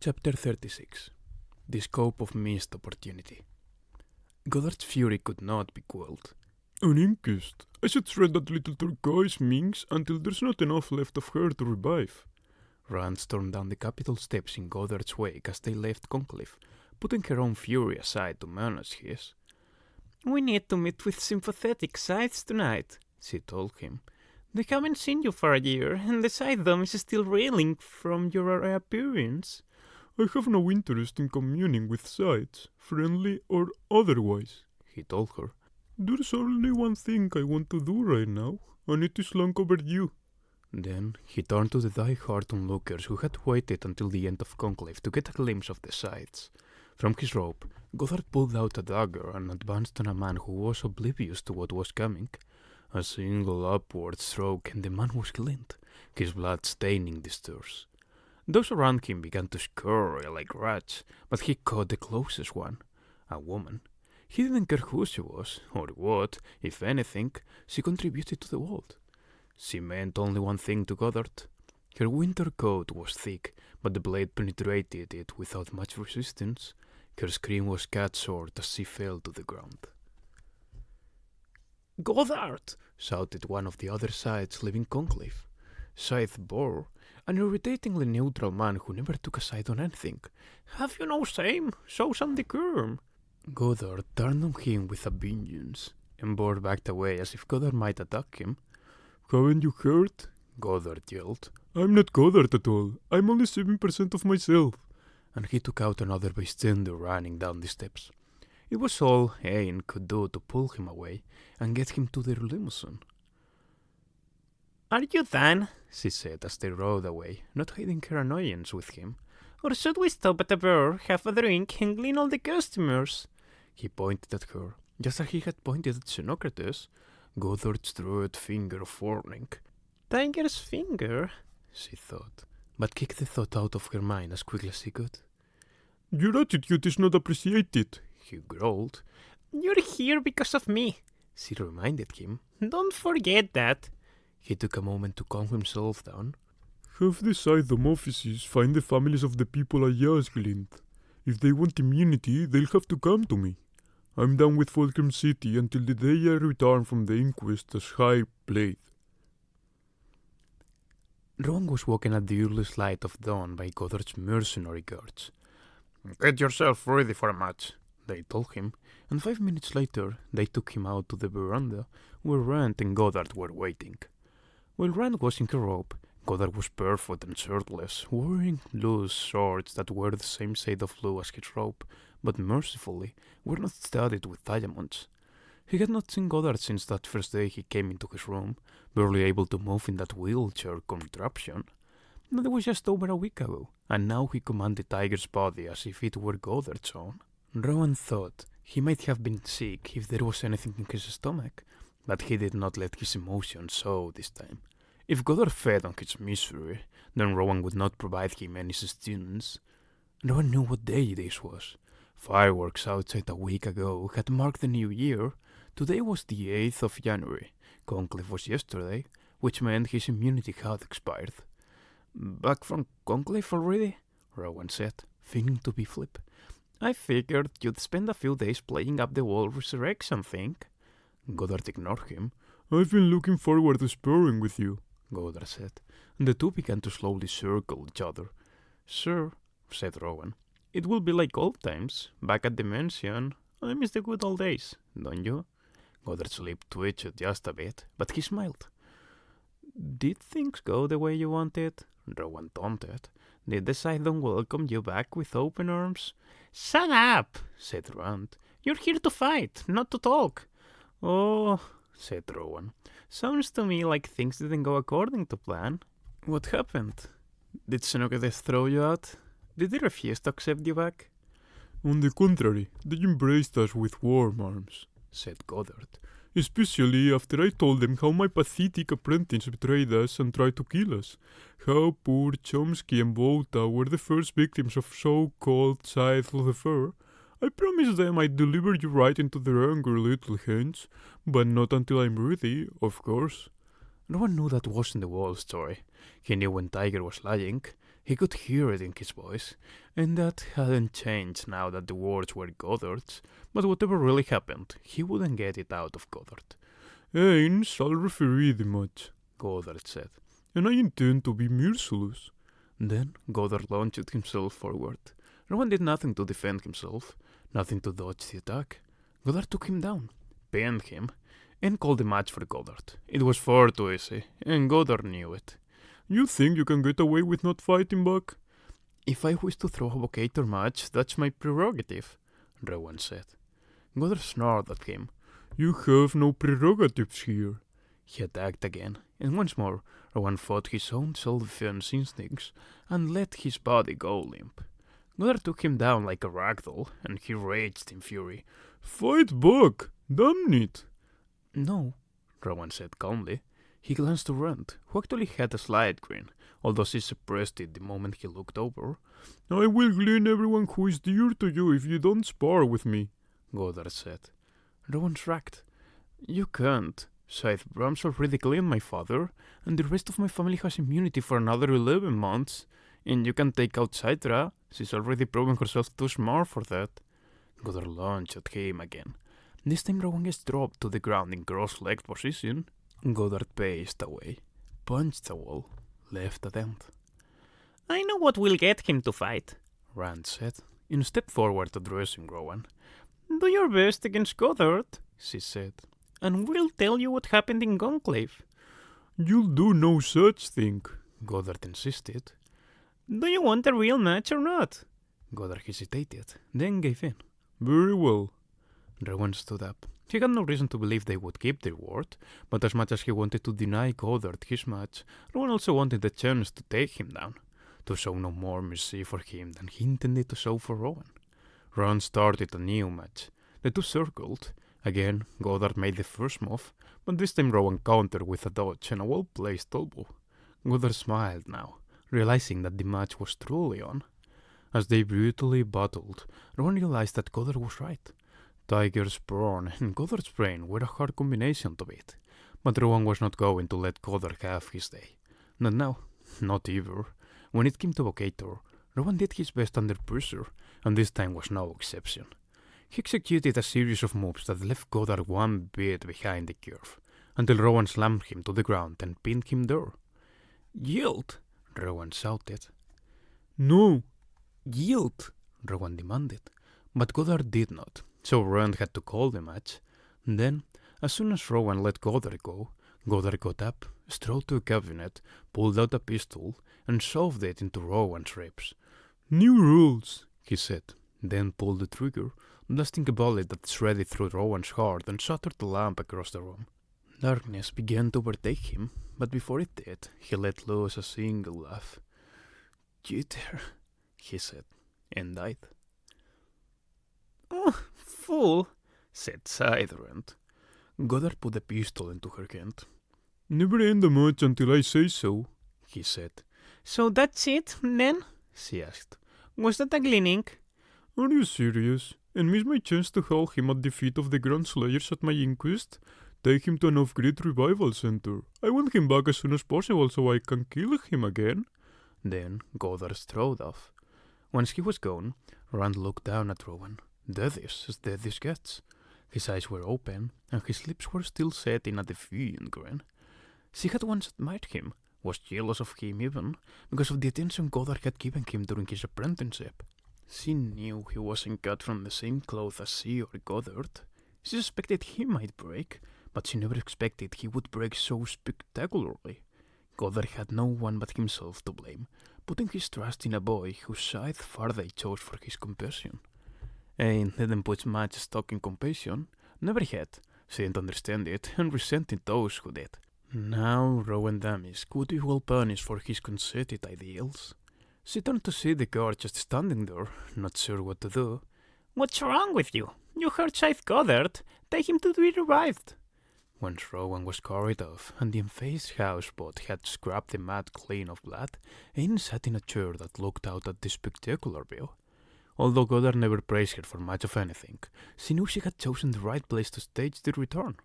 Chapter 36. The Scope of Missed Opportunity. Goddard's fury could not be quelled. An inquest. I should shred that little turquoise minx until there's not enough left of her to revive. Rand stormed down the Capitol steps in Goddard's wake as they left Conclave, putting her own fury aside to manage his. "We need to meet with sympathetic sides tonight," she told him. "They haven't seen you for a year, and the side dome is still reeling from your reappearance." I have no interest in communing with sides, friendly or otherwise, he told her. There's only one thing I want to do right now, and it is long overdue. Then he turned to the die-hard onlookers who had waited until the end of Conclave to get a glimpse of the sides. From his robe, Goddard pulled out a dagger and advanced on a man who was oblivious to what was coming. A single upward stroke and the man was killed, his blood staining the stairs. Those around him began to scurry like rats, but he caught the closest one, a woman. He didn't care who she was, or what, if anything, she contributed to the world. She meant only one thing to Goddard. Her winter coat was thick, but the blade penetrated it without much resistance. Her scream was cut-short as she fell to the ground. "Goddard!" shouted one of the other sides leaving Conclave. Scythe bore, an irritatingly neutral man who never took a side on anything. "Have you no shame? Show some decorum." Goddard turned on him with a vengeance, and Bor backed away as if Goddard might attack him. Haven't you heard? Goddard yelled. I'm not Goddard at all. I'm only 7% of myself. And he took out another bystander running down the steps. It was all Ain could do to pull him away and get him to their limousine. "Are you done?" she said as they rode away, not hiding her annoyance with him. "Or should we stop at the bar, have a drink, and glean all the customers?" He pointed at her, just as he had pointed at Xenocrates. Goddard's drooped finger of warning. "Tiger's finger," she thought, but kicked the thought out of her mind as quickly as he could. Your attitude is not appreciated, he growled. "You're here because of me," she reminded him. "Don't forget that." He took a moment to calm himself down. Have the Sidom offices find the families of the people I just gleaned. If they want immunity, they'll have to come to me. I'm down with Fulcrum City until the day I return from the inquest as High Blade. Rowan was walking at the earliest light of dawn by Goddard's mercenary guards. "Get yourself ready for a match," they told him, and 5 minutes later they took him out to the veranda where Rand and Goddard were waiting. While Rand was in her robe, Goddard was barefoot and shirtless, wearing loose shorts that were the same shade of blue as his robe, but mercifully were not studded with diamonds. He had not seen Goddard since that first day he came into his room, barely able to move in that wheelchair contraption. That was just over a week ago, and now he commanded Tiger's body as if it were Goddard's own. Rowan thought he might have been sick if there was anything in his stomach, but he did not let his emotions show this time. If Goddard fed on his misery, then Rowan would not provide him any sustenance. Rowan knew what day this was. Fireworks outside a week ago had marked the new year. Today was the 8th of January. Conclave was yesterday, which meant his immunity had expired. "Back from Conclave already?" Rowan said, feigning to be flip. "I figured you'd spend a few days playing up the whole resurrection thing." Goddard ignored him. I've been looking forward to sparring with you, Goddard said, and the two began to slowly circle each other. "Sure," said Rowan. "It will be like old times, back at the mansion. I miss the good old days, don't you?" Goddard's lip twitched just a bit, but he smiled. "Did things go the way you wanted?" Rowan taunted. "Did the Sidon welcome you back with open arms?" "Shut up," said Rand. "You're here to fight, not to talk." "Oh," said Rowan. "Sounds to me like things didn't go according to plan. What happened? Did Xenocrates throw you out? Did they refuse to accept you back?" On the contrary, they embraced us with warm arms, said Goddard. Especially after I told them how my pathetic apprentice betrayed us and tried to kill us. How poor Chomsky and Volta were the first victims of so-called Scythe affair. I promised them I'd deliver you right into their angry little hands, but not until I'm ready, of course. Rowan knew that wasn't the whole story. He knew when Tiger was lying. He could hear it in his voice, and that hadn't changed now that the words were Goddard's, but whatever really happened, he wouldn't get it out of Goddard. Ains, I'll referee the match, Goddard said. and I intend to be merciless. Then Goddard launched himself forward. Rowan did nothing to defend himself, nothing to dodge the attack. Goddard took him down, pinned him, and called the match for Goddard. It was far too easy, and Goddard knew it. You think you can get away with not fighting back? If I wish to throw a vocator match, that's my prerogative, Rowan said. Goddard snarled at him. You have no prerogatives here. He attacked again, and once more Rowan fought his own self-defense instincts and let his body go limp. Goddard took him down like a ragdoll, and he raged in fury. Fight back! Damn it! No, Rowan said calmly. He glanced around, who actually had a slight grin, although she suppressed it the moment he looked over. I will glean everyone who is dear to you if you don't spar with me, Goddard said. Rowan shrugged. You can't. Scythe Bram's already claimed my father, and the rest of my family has immunity for another 11 months. And you can take out Cydra. She's already proven herself too smart for that. Goddard lunged at him again. This time Rowan gets dropped to the ground in cross-legged position. Goddard paced away, punched the wall, left a dent. I know what will get him to fight, Rand said, and stepped forward addressing Rowan. Do your best against Goddard, She said. and we'll tell you what happened in Conclave. You'll do no such thing. Goddard insisted. Do you want a real match or not? Goddard hesitated, then gave in. Very well. Rowan stood up. He had no reason to believe they would keep their word, but as much as he wanted to deny Goddard his match, Rowan also wanted the chance to take him down, to show no more mercy for him than he intended to show for Rowan. Rowan started a new match. The two circled. Again, Goddard made the first move, but this time Rowan countered with a dodge and a well-placed elbow. Goddard smiled now, realizing that the match was truly on. As they brutally battled, Rowan realized that Goddard was right. Tiger's brawn and Goddard's brain were a hard combination to beat, but Rowan was not going to let Goddard have his day. Not now, not ever. When it came to Vocator, Rowan did his best under pressure, and this time was no exception. He executed a series of moves that left Goddard one bit behind the curve, until Rowan slammed him to the ground and pinned him there. Yield! Rowan shouted. No. Yield! Rowan demanded, but Goddard did not. So Rand had to call the match. Then, as soon as Rowan let Goddard go, Goddard got up, strode to a cabinet, pulled out a pistol, and shoved it into Rowan's ribs. New rules, He said, then pulled the trigger, blasting a bullet that threaded through Rowan's heart and shattered the lamp across the room. Darkness began to overtake him, but before it did, he let loose a single laugh. Jitter, he said, and died. Oh, fool, Said Sidrand. Goddard put the pistol into her hand. Never end a match until I say so, He said. so that's it, then? She asked. Was that a gleaning? Are you serious? And miss my chance to haul him at the feet of the Grand Slayers at my inquest? Take him to an off-grid revival center. I want him back as soon as possible so I can kill him again. Then Goddard strode off. Once he was gone, Rand looked down at Rowan. Deadish as Deadish gets. His eyes were open, and his lips were still set in a defiant grin. She had once admired him, was jealous of him even, because of the attention Goddard had given him during his apprenticeship. She knew he wasn't cut from the same cloth as she or Goddard. She suspected he might break, but she never expected he would break so spectacularly. Goddard had no one but himself to blame, putting his trust in a boy whose side Faraday chose for his compassion. Ain didn't put much stock in compassion, never had. She didn't understand it and resented those who did. Now Rowan Damis could be well punished for his conceited ideals. She turned to see the guard just standing there, not sure what to do. What's wrong with you? You heard Scythe Goddard. Take him to be revived. Once Rowan was carried off, and the enfaced houseboat had scrubbed the mat clean of blood, Ain sat in a chair that looked out at the spectacular view. Although Goddard never praised her for much of anything, she knew she had chosen the right place to stage the return.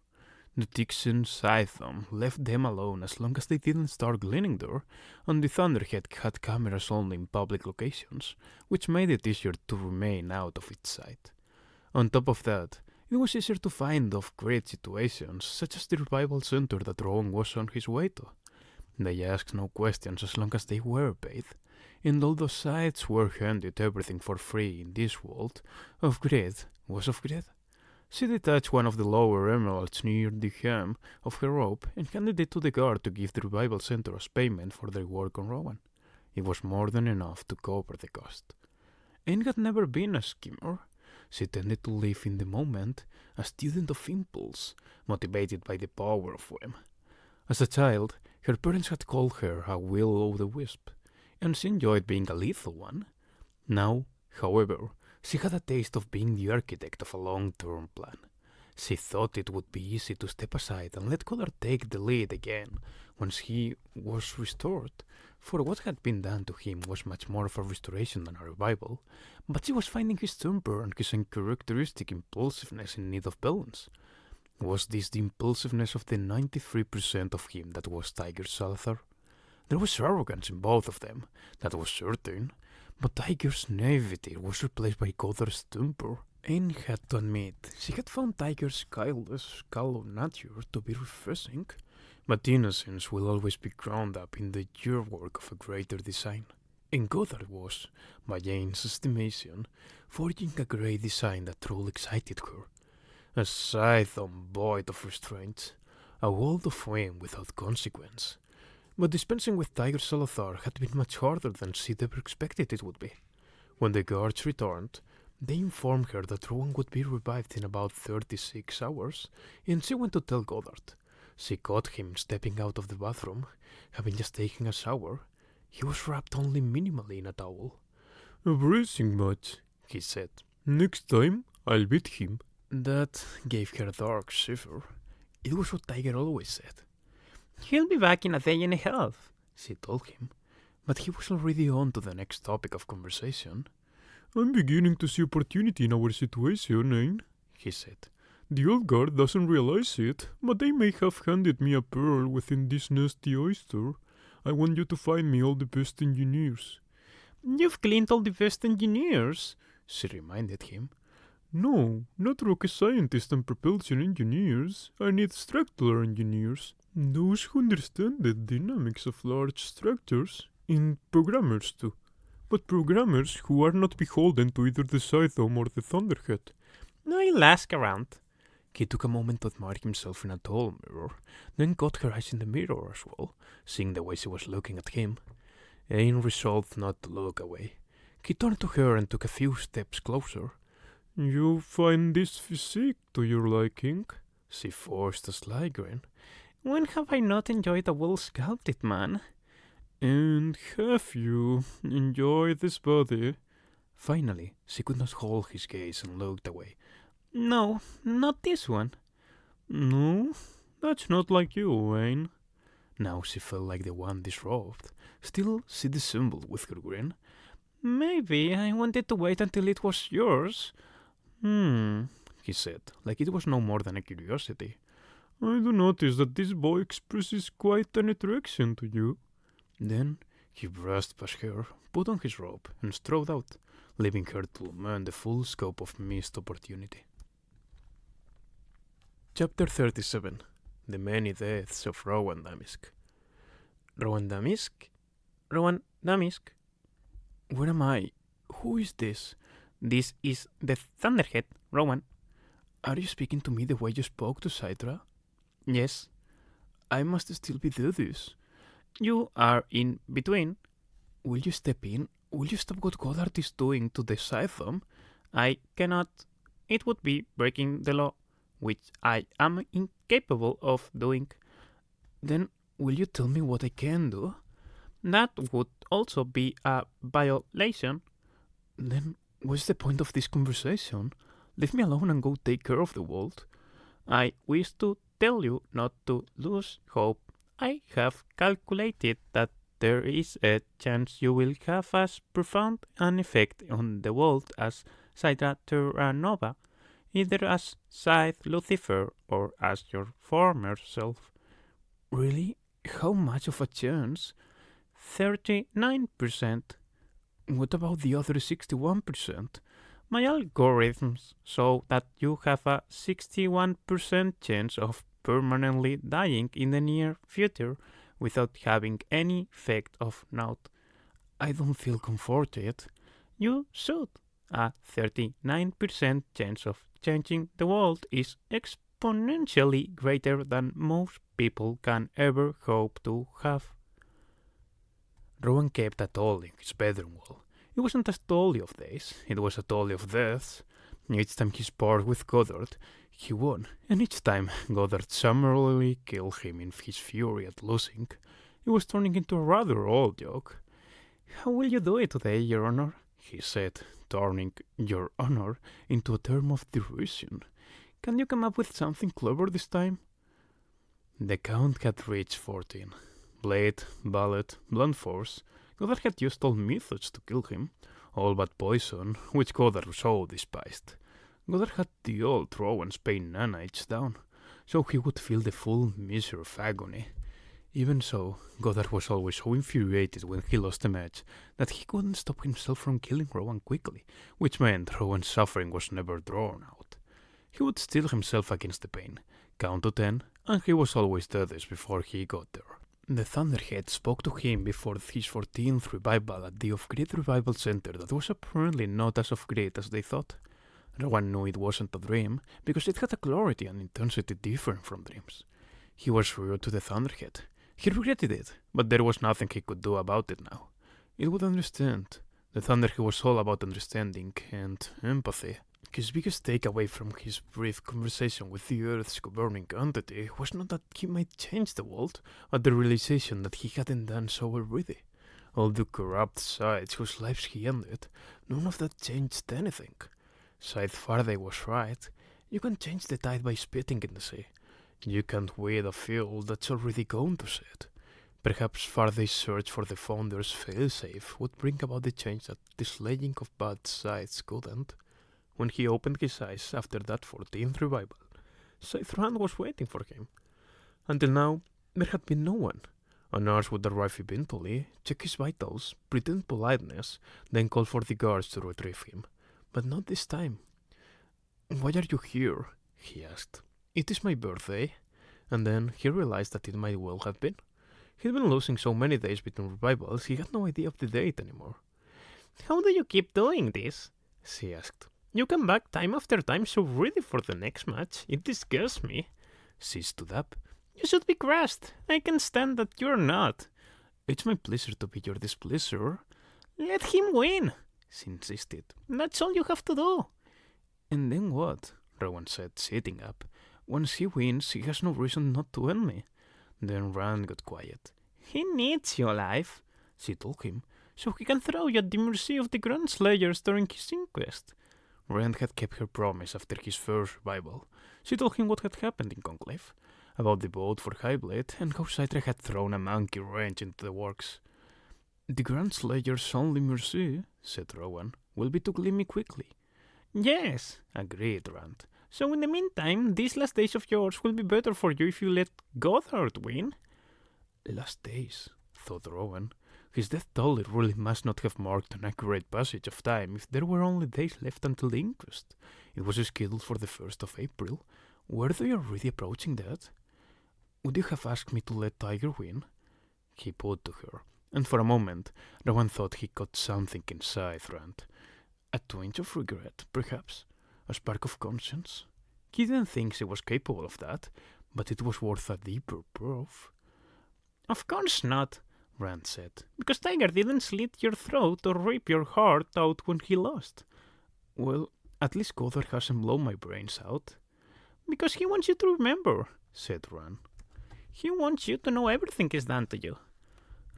The Tixan Scythedom left them alone as long as they didn't start gleaning there, and the Thunderhead had cameras only in public locations, which made it easier to remain out of its sight. On top of that, it was easier to find off-grid situations, such as the revival center that Rowan was on his way to. They asked no questions as long as they were paid, and although sites were handed everything for free in this world, off-grid was off-grid. She detached one of the lower emeralds near the hem of her rope and handed it to the guard to give the revival center as payment for their work on Rowan. It was more than enough to cover the cost. Anne had never been a schemer. She tended to live in the moment, a student of impulse, motivated by the power of whim. As a child, her parents had called her a will-o'-the-wisp, and she enjoyed being a lethal one. Now, however, she had a taste of being the architect of a long-term plan. She thought it would be easy to step aside and let Goddard take the lead again once he was restored, for what had been done to him was much more of a restoration than a revival, but she was finding his temper and his uncharacteristic impulsiveness in need of balance. Was this the impulsiveness of the 93% of him that was Tiger Salazar? There was arrogance in both of them, that was certain, but Tiger's naivety was replaced by Goddard's temper. Anne had to admit she had found Tiger's guileless, callow nature to be refreshing, but innocence will always be ground up in the year work of a greater design. And Goddard was, by Anne's estimation, forging a great design that truly excited her. A Scythedom void of restraints, a world of whim without consequence. But dispensing with Tiger Salazar had been much harder than she'd ever expected it would be. When the guards returned, they informed her that Rowan would be revived in about 36 hours, and she went to tell Goddard. She caught him stepping out of the bathroom, having just taken a shower. He was wrapped only minimally in a towel. "A bracing match," he said. "Next time, I'll beat him." That gave her a dark shiver. It was what Tiger always said. He'll be back in a day and a half, she told him, but he was already on to the next topic of conversation. "I'm beginning to see opportunity in our situation, Ain," he said. "The old guard doesn't realize it, but they may have handed me a pearl within this nasty oyster. I want you to find me all the best engineers." "You've cleaned all the best engineers," she reminded him. "No, not rocket scientists and propulsion engineers. I need structural engineers. Those who understand the dynamics of large structures, and programmers too. But programmers who are not beholden to either the Scythedom or the Thunderhead." "I'll ask around." He took a moment to admire himself in a tall mirror, then caught her eyes in the mirror as well, seeing the way she was looking at him. Ain resolved not to look away. He turned to her and took a few steps closer. "You find this physique to your liking?" She forced a sly grin. "When have I not enjoyed a well-sculpted man?" "And have you enjoyed this body?" Finally, she could not hold his gaze and looked away. "No, not this one." "No, that's not like you, Wayne." Now she felt like the one disrobed. Still, she dissembled with her grin. "Maybe I wanted to wait until it was yours." He said, like it was no more than a curiosity. "I do notice that this boy expresses quite an attraction to you." Then he brushed past her, put on his robe, and strode out, leaving her to learn the full scope of missed opportunity. Chapter 37. The Many Deaths of Rowan Damisk. Rowan Damisk? Rowan Damisk? Where am I? Who is this? This is the Thunderhead, Rowan. Are you speaking to me the way you spoke to Citra? Yes. I must still be Dudus. You are in between. Will you step in? Will you stop what Goddard is doing to the Scythedom? I cannot. It would be breaking the law, which I am incapable of doing. Then will you tell me what I can do? That would also be a violation. Then what's the point of this conversation? Leave me alone and go take care of the world. I wish to tell you not to lose hope. I have calculated that there is a chance you will have as profound an effect on the world as Citra Terra Nova. either as Scythe Lucifer or as your former self. Really? How much of a chance? 39%. What about the other 61%? My algorithms show that you have a 61% chance of permanently dying in the near future without having any effect of note. I don't feel comforted. You should. A 39% chance of changing the world is exponentially greater than most people can ever hope to have. Rowan kept a tally in his bedroom wall. It wasn't a tally of days, it was a tally of deaths. Each time he sparred with Goddard, he won, and each time Goddard summarily killed him in his fury at losing. It was turning into a rather old joke. How will you do it today, Your Honor? He said, turning "Your Honor" into a term of derision. Can you come up with something clever this time? The count had reached 14. Blade, bullet, blunt force. Goddard had used all methods to kill him, all but poison, which Goddard so despised. Goddard had the old Rowan's pain nanites down, so he would feel the full misery of agony. Even so, Goddard was always so infuriated when he lost a match that he couldn't stop himself from killing Rowan quickly, which meant Rowan's suffering was never drawn out. He would steel himself against the pain, count to 10, and he was always deadest before he got there. The Thunderhead spoke to him before his 14th revival at the Off-Grid Revival Center that was apparently not as off-grid as they thought. Rowan knew it wasn't a dream because it had a clarity and intensity different from dreams. He was rude to the Thunderhead. He regretted it, but there was nothing he could do about it now. It would understand. The Thunderhead was all about understanding and empathy. His biggest takeaway from his brief conversation with the Earth's governing entity was not that he might change the world, but the realization that he hadn't done so already. All the corrupt sides whose lives he ended, none of that changed anything. Scythe Faraday was right. You can change the tide by spitting in the sea. You can't weed a field that's already gone to seed. Perhaps Faraday's search for the Founder's failsafe would bring about the change that the slaying of bad sides couldn't. When he opened his eyes after that 14th revival, Scythe Rand was waiting for him. Until now, there had been no one. A nurse would arrive eventually, check his vitals, pretend politeness, then call for the guards to retrieve him. But not this time. "Why are you here?" he asked. "It is my birthday." And then he realized that it might well have been. He'd been losing so many days between revivals, he had no idea of the date anymore. "How do you keep doing this?" she asked. "You come back time after time so ready for the next match. It disgusts me." She stood up. "You should be crushed. I can stand that you're not." "It's my pleasure to be your displeasure." "Let him win," she insisted. "That's all you have to do." "And then what?" Rowan said, sitting up. "Once he wins, he has no reason not to end me." Then Rand got quiet. "He needs you alive," she told him, "so he can throw you at the mercy of the Grand Slayers during his inquest." Rand had kept her promise after his first revival. She told him what had happened in Conclave, about the vote for Highblade, and how Citra had thrown a monkey wrench into the works. "The Grand Slayer's only mercy," said Rowan, "will be to kill me quickly." "Yes," agreed Rand. "So in the meantime, these last days of yours will be better for you if you let Goddard win." Last days, thought Rowan. His death toll really must not have marked an accurate passage of time if there were only days left until the inquest. It was scheduled for the 1st of April. Were they already approaching that? "Would you have asked me to let Tiger win?" he put to her, and for a moment Rowan thought he caught something inside Rand. A twinge of regret, perhaps? A spark of conscience? He didn't think she was capable of that, but it was worth a deeper proof. "Of course not," Rand said, "because Tiger didn't slit your throat or rip your heart out when he lost." "Well, at least Goddard hasn't blown my brains out." "Because he wants you to remember," said Rand. "He wants you to know everything is done to you."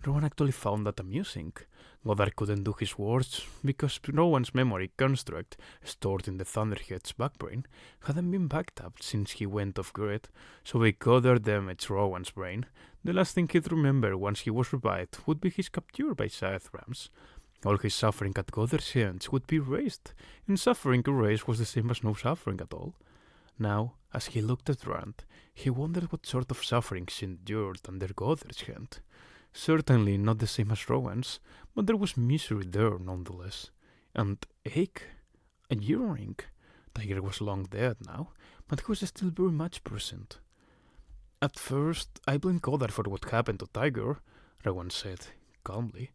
Rowan actually found that amusing. Goddard couldn't do his words because Rowan's memory construct, stored in the Thunderhead's backbrain, hadn't been backed up since he went off-grid, so if Goddard damaged Rowan's brain, the last thing he'd remember once he was revived would be his capture by Scythe Rams. All his suffering at Godard's hands would be erased, and suffering erased was the same as no suffering at all. Now, as he looked at Rand, he wondered what sort of suffering she endured under Godard's hand. Certainly not the same as Rowan's, but there was misery there nonetheless. And ache? A yearning? Tiger was long dead now, but he was still very much present. At first, I blamed Godard for what happened to Tiger, Rowan said, calmly.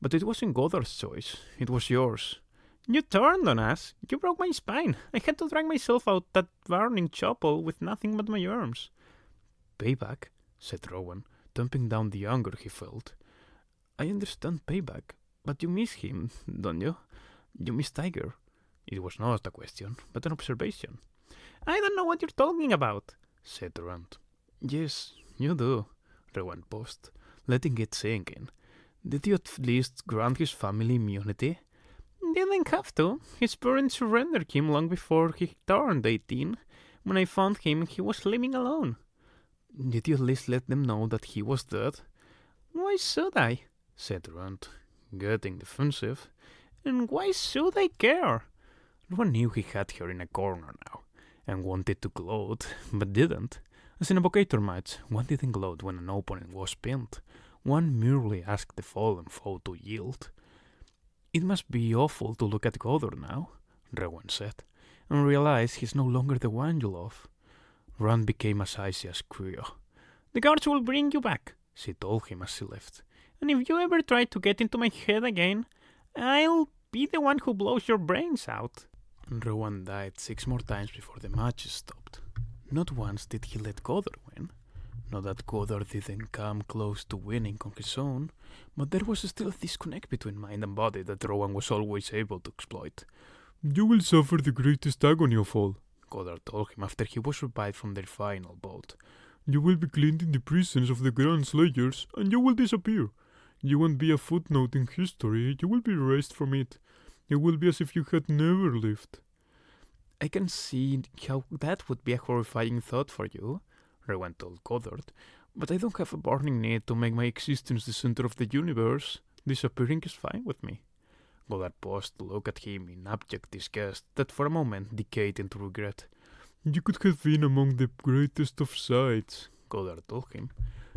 But it wasn't Godard's choice, it was yours. You turned on us. You broke my spine. I had to drag myself out that burning chapel with nothing but my arms. Payback, said Rowan, tamping down the anger he felt. I understand payback, but you miss him, don't you? You miss Tiger. It was not a question, but an observation. I don't know what you're talking about, said Rand. Yes, you do, Rowan paused, letting it sink in. Did you at least grant his family immunity? Didn't have to. His parents surrendered him long before he turned 18. When I found him, he was living alone. Did you at least let them know that he was dead? Why should I? Said Rand, getting defensive. And why should I care? Rowan knew he had her in a corner now, and wanted to gloat, but didn't. As in a Bocator match, one didn't gloat when an opponent was pinned. One merely asked the fallen foe to yield. It must be awful to look at Godard now, Rowan said, and realize he's no longer the one you love. Rand became as icy as Creo. The guards will bring you back, she told him as she left. And if you ever try to get into my head again, I'll be the one who blows your brains out. Rowan died 6 more times before the match stopped. Not once did he let Godard win. Not that Godard didn't come close to winning on his own, but there was still a disconnect between mind and body that Rowan was always able to exploit. You will suffer the greatest agony of all, Godard told him after he was revived from their final bout. You will be cleaned in the prisons of the Grand Slayers, and you will disappear. You won't be a footnote in history, you will be erased from it. It will be as if you had never lived. I can see how that would be a horrifying thought for you, Rowan told Godard, but I don't have a burning need to make my existence the center of the universe. Disappearing is fine with me. Godard paused to look at him in abject disgust that for a moment decayed into regret. You could have been among the greatest of sights, Godard told him.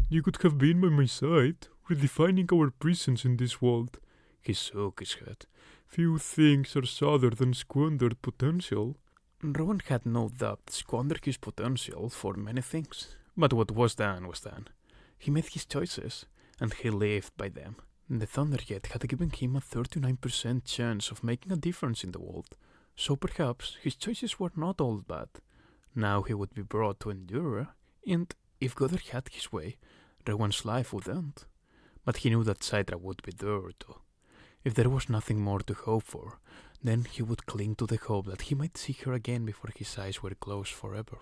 You could have been by my side, redefining our presence in this world. He shook his head. Few things are sadder than squandered potential. Rowan had no doubt squandered his potential for many things, but what was done was done. He made his choices, and he lived by them. The Thunderhead had given him a 39% chance of making a difference in the world, so perhaps his choices were not all bad. Now he would be brought to endure, and if Godard had his way, Rowan's life would end. But he knew that Sidra would be there too. If there was nothing more to hope for, then he would cling to the hope that he might see her again before his eyes were closed forever.